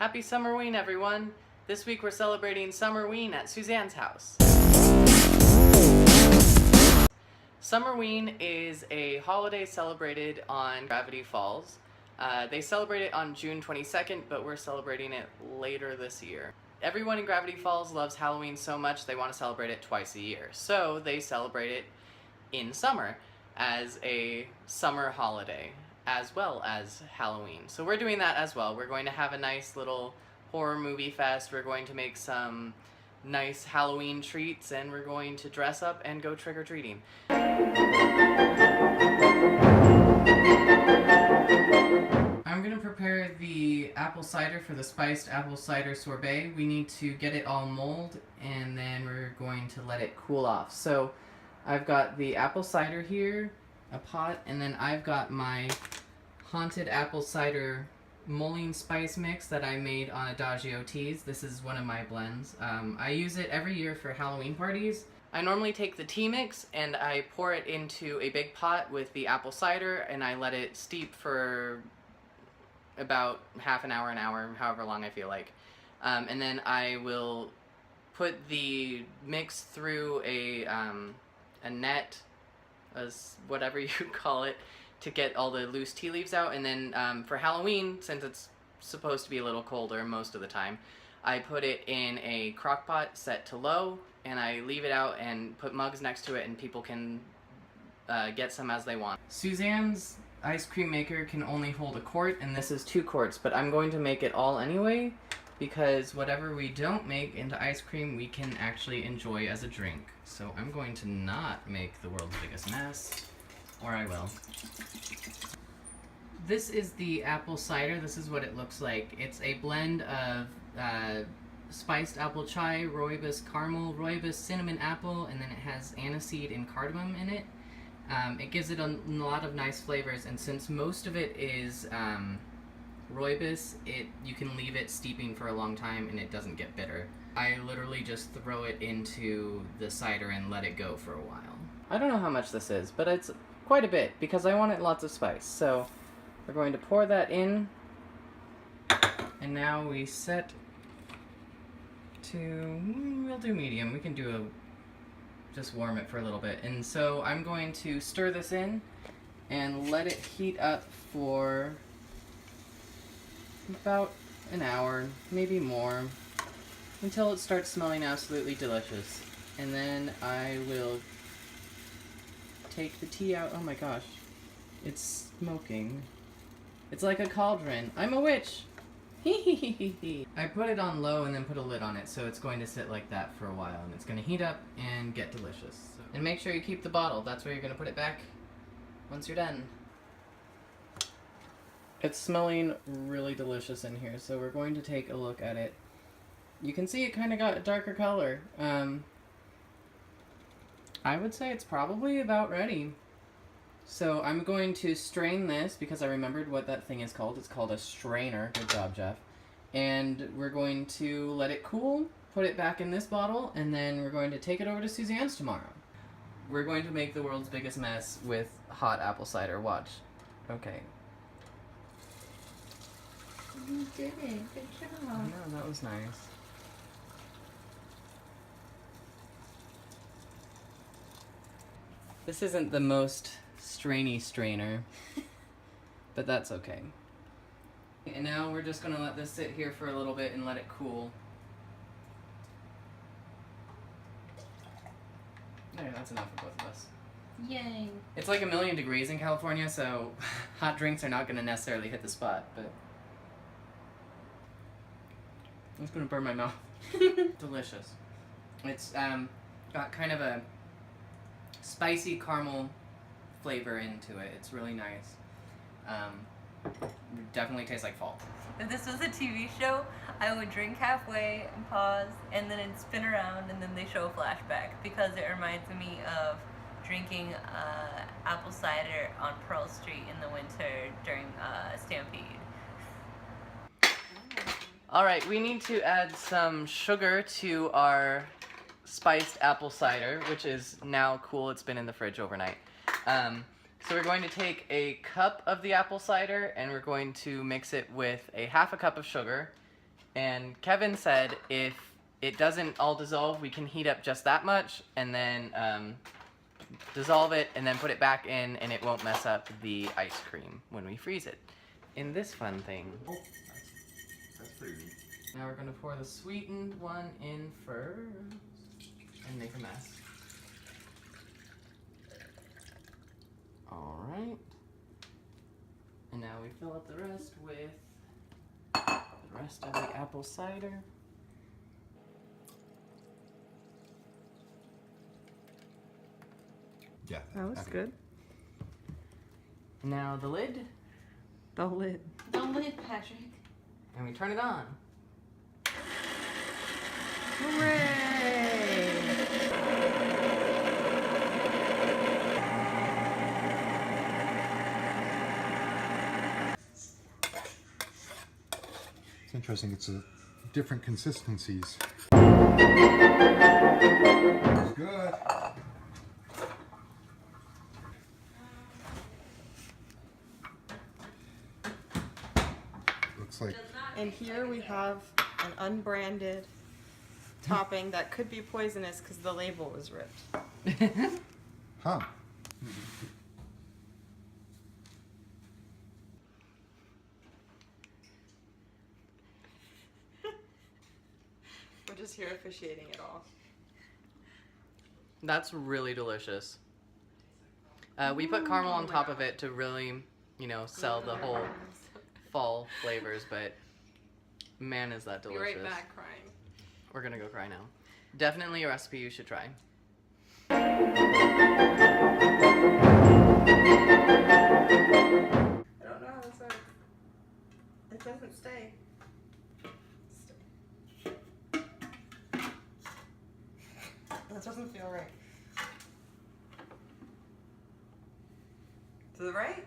Happy Summerween, everyone! This week we're celebrating Summerween at Suzanne's house. Summerween is a holiday celebrated on Gravity Falls. They celebrate it on June 22nd, but we're celebrating it later this year. Everyone in Gravity Falls loves Halloween so much they want to celebrate it twice a year. So they celebrate it in summer as a summer holiday, as well as Halloween. So we're doing that as well. We're going to have a nice little horror movie fest. We're going to make some nice Halloween treats, and we're going to dress up and go trick-or-treating. I'm going to prepare the apple cider for the Spiced Apple Cider Sorbet. We need to get it all mold, and then we're going to let it cool off. So I've got the apple cider here, a pot, and then I've got my Haunted Apple Cider mulling spice mix that I made on Adagio teas. This is one of my blends. I use it every year for Halloween parties. I normally take the tea mix and I pour it into a big pot with the apple cider, and I let it steep for about half an hour, however long I feel like. And then I will put the mix through a net, as whatever you call it, to get all the loose tea leaves out. And then for Halloween, since it's supposed to be a little colder most of the time, I put it in a crock pot set to low, and I leave it out and put mugs next to it, and people can get some as they want. Suzanne's ice cream maker can only hold a quart, and this is 2 quarts, but I'm going to make it all anyway, because whatever we don't make into ice cream, we can actually enjoy as a drink. So I'm going to not make the world's biggest mess, or I will. This is the apple cider. This is what it looks like. It's a blend of spiced apple chai, rooibos caramel, rooibos cinnamon apple, and then it has aniseed and cardamom in it. It gives it a lot of nice flavors, and since most of it is rooibos, you can leave it steeping for a long time and it doesn't get bitter. I literally just throw it into the cider and let it go for a while. I don't know how much this is, but it's quite a bit because I wanted lots of spice. So we're going to pour that in, and now we set to, we'll do medium. We can do just warm it for a little bit. And so I'm going to stir this in and let it heat up for about an hour, maybe more, until it starts smelling absolutely delicious. And then I will take the tea out. Oh my gosh, it's smoking. It's like a cauldron. I'm a witch! I put it on low and then put a lid on it, so it's going to sit like that for a while, and it's going to heat up and get delicious. So. And make sure you keep the bottle. That's where you're going to put it back once you're done. It's smelling really delicious in here, so we're going to take a look at it. You can see it kind of got a darker color. I would say it's probably about ready. So I'm going to strain this because I remembered what that thing is called. It's called a strainer. Good job, Jeff. And we're going to let it cool, put it back in this bottle, and then we're going to take it over to Suzanne's tomorrow. We're going to make the world's biggest mess with hot apple cider. Watch. Okay. You did it. Good job. I know, that was nice. This isn't the most strainy strainer, but that's okay. And now we're just going to let this sit here for a little bit and let it cool. There, that's enough for both of us. Yay. It's like 1,000,000 degrees in California, so hot drinks are not going to necessarily hit the spot, but it's going to burn my mouth. Delicious. It's got kind of a spicy caramel flavor into it. It's really nice. Definitely tastes like fall. If this was a TV show, I would drink halfway and pause, and then it'd spin around, and then they show a flashback, because it reminds me of drinking apple cider on Pearl Street in the winter during Stampede. Alright, we need to add some sugar to our spiced apple cider, which is now cool. It's been in the fridge overnight. So we're going to take a cup of the apple cider, and we're going to mix it with a half a cup of sugar, And Kevin said if it doesn't all dissolve, we can heat up just that much and then dissolve it and then put it back in, and it won't mess up the ice cream when we freeze it. In this fun thing. Oh, that's pretty neat. Now we're gonna pour the sweetened one in first and make a mess. All right. And now we fill up the rest with the rest of the apple cider. Yeah. That was happy. good. Now the lid, The lid. Don't leave, Patrick. and we turn it on. Hooray! It's interesting. It's a different consistencies. It's good. Looks like And here we have an unbranded topping that could be poisonous because the label was ripped. huh. We're just here officiating it all. That's really delicious. We put caramel on top of it to really, you know, sell the whole fall flavors, but man, is that Be delicious. right back crying. We're gonna go cry now. Definitely a recipe you should try. I don't know how this works. It doesn't stay. That doesn't feel right. To the right?